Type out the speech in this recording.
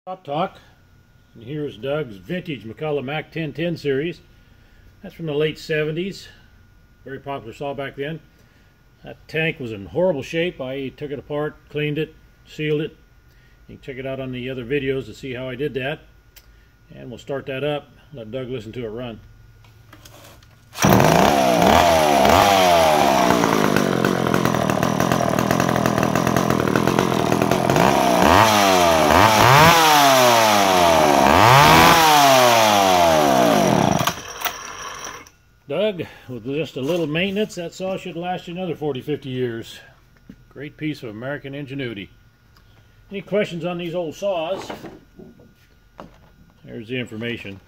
Shop Talk, and here's Doug's vintage McCullough Mac 1010 series. That's from the late 70s, very popular saw back then. That tank was in horrible shape. I took it apart, cleaned it, sealed it. You can check it out on the other videos to see how I did that. And we'll start that up, let Doug listen to it run. Doug, with just a little maintenance, that saw should last you another 40-50 years. Great piece of American ingenuity. Any questions on these old saws? There's the information.